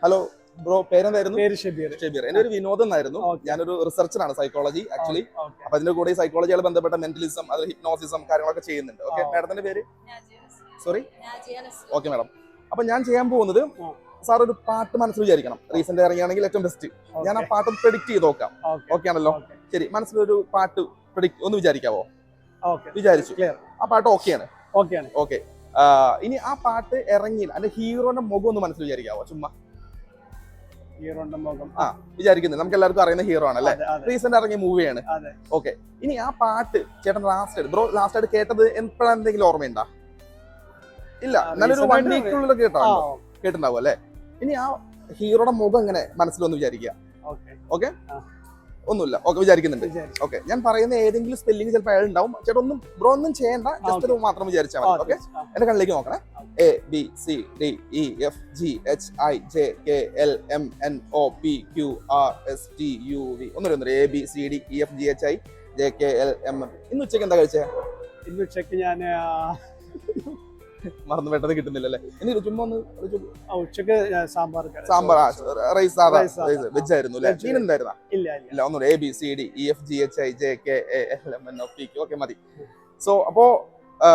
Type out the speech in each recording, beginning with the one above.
Hello bro, പേരെന്തായിരുന്നു? പേര് ഷബീർ. ഷബീർ. എന്റെ ഒരു വിനോദം എന്നായിരുന്നു. ഞാനൊരു റിസർച്ചറാണ്, സൈക്കോളജി ആക്ച്വലി. അപ്പൊ അതിന്റെ കൂടെ സൈക്കോളജിയായി ബന്ധപ്പെട്ട മെന്റലിസം, അത് ഹിപ്നോസിസം കാര്യങ്ങളൊക്കെ ചെയ്യുന്നുണ്ട്. ഓക്കെ, മാഡത്തിന്റെ പേര്? സോറി. Okay madam. അപ്പൊ ഞാൻ ചെയ്യാൻ പോകുന്നത്, സാർ ഒരു പാട്ട് മനസ്സിൽ വിചാരിക്കണം. റീസെന്റ് ഇറങ്ങിയാണെങ്കിൽ ഏറ്റവും ബെസ്റ്റ്. ഞാൻ ആ പാട്ട് പ്രെഡിക്റ്റ് ചെയ്ത് നോക്കാം. ഓക്കെ ആണല്ലോ? ശരി, മനസ്സിലൊരു പാട്ട് ഒന്ന് വിചാരിക്കാവോ? വിചാരിച്ചു. ആ പാട്ട് ഓക്കെയാണ്. ഓക്കെ. ഇനി ആ പാട്ട് ഇറങ്ങിയില്ല, അതിന്റെ ഹീറോന്റെ മുഖം ഒന്ന് മനസ്സിൽ വിചാരിക്കാവോ? ചുമ്മാ ഹീറോന്റെ മുഖം വിചാരിക്കുന്നത് നമുക്ക് എല്ലാവർക്കും അറിയുന്ന ഹീറോ ആണ് അല്ലേ? റീസെന്റ് ഇറങ്ങിയ മൂവിയാണ്. ഓക്കെ. ഇനി ആ പാട്ട് ചേട്ടൻ ലാസ്റ്റ് ആയിട്ട് കേട്ടത് എപ്പോഴെന്തെങ്കിലും ഓർമ്മയുണ്ടോ? ഇല്ല, നല്ലൊരു 1 വീക്കുള്ളിൽ കേട്ടിട്ടുണ്ടാവും അല്ലേ? ഇനി ആ ഹീറോയുടെ മുഖം എങ്ങനെ മനസ്സിലൊന്ന് വിചാരിക്കുക. ഓക്കെ, ഒന്നുമില്ല. ഓക്കെ, വിചാരിക്കുന്നുണ്ട്. ഓക്കെ, ഞാൻ പറയുന്ന ഏതെങ്കിലും സ്പെല്ലിംഗ് ചിലപ്പോൾ അയാൾ ഉണ്ടാവും. ചേട്ടാ ബ്രോ ഒന്നും ചെയ്യണ്ട, ജസ്റ്റ് മാത്രം വിചാരിച്ചാൽ മതി. ഓക്കെ, എന്റെ കണ്ണിലേക്ക് നോക്കണേ. ABCDEFGHIJKLMNOPQRSTUV. ഒന്നുമില്ല, ABCDEFGHIJKLMN. ഇന്ന് ഉച്ചയ്ക്ക് എന്താ കഴിച്ചേ? ഇന്ന് ഉച്ചയ്ക്ക് ഞാൻ മറന്നു, പെട്ടെന്ന് കിട്ടുന്നില്ലല്ലേ? ഇനി ചുമ്മാ ഒന്ന് ഉച്ചക്ക് സാമ്പാർ റൈസ് വെജ് ആയിരുന്നു അല്ലേ? മീൻ എന്തായിരുന്നാ? ഇല്ല, ഒന്നുകൂടെ ABCDEFGHIJKLMNOPQ. ഓക്കെ, മതി. സോ അപ്പോ ആ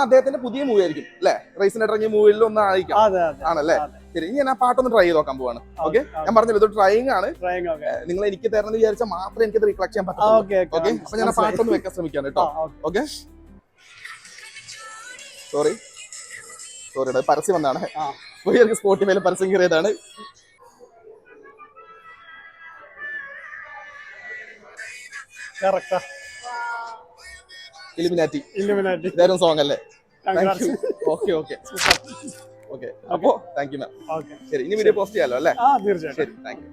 അദ്ദേഹത്തിന്റെ പുതിയ മൂവി ആയിരിക്കും അല്ലെ? റൈസിന് ഇറങ്ങിയ മൂവിയിൽ ഒന്ന് ആയിരിക്കും ആണല്ലേ? ശരി, ഇനി ഞാൻ ആ പാട്ടൊന്ന് ട്രൈ ചെയ്ത് നോക്കാൻ പോവാണ്. ഓക്കെ, ഞാൻ പറഞ്ഞില്ല, ഇത് ട്രൈയിങ് ആണ്. നിങ്ങൾ എനിക്ക് തരണം വിചാരിച്ചാൽ മാത്രമേ എനിക്ക് റിഫ്ലക്ട് ചെയ്യാൻ പറ്റുള്ളൂ. ഓക്കെ, അപ്പൊ ഞാൻ ആ പാട്ടൊന്ന് വെക്കാൻ ശ്രമിക്കാം കേട്ടോ. ഓക്കെ, സോറി, പരസ്യം വന്നാണ്. സ്പോട്ടിഫൈയിൽ പരസ്യം കയറിയതാണ്. ഇലുമിനാറ്റി ഇതായിരുന്നു സോങ് അല്ലേ? ഓക്കെ, അപ്പോ താങ്ക് യു മാം. ശരി, ഇനി വീഡിയോ പോസ്റ്റ് ചെയ്യാലോ അല്ലേ? തീർച്ചയായിട്ടും. ശരി, താങ്ക് യു.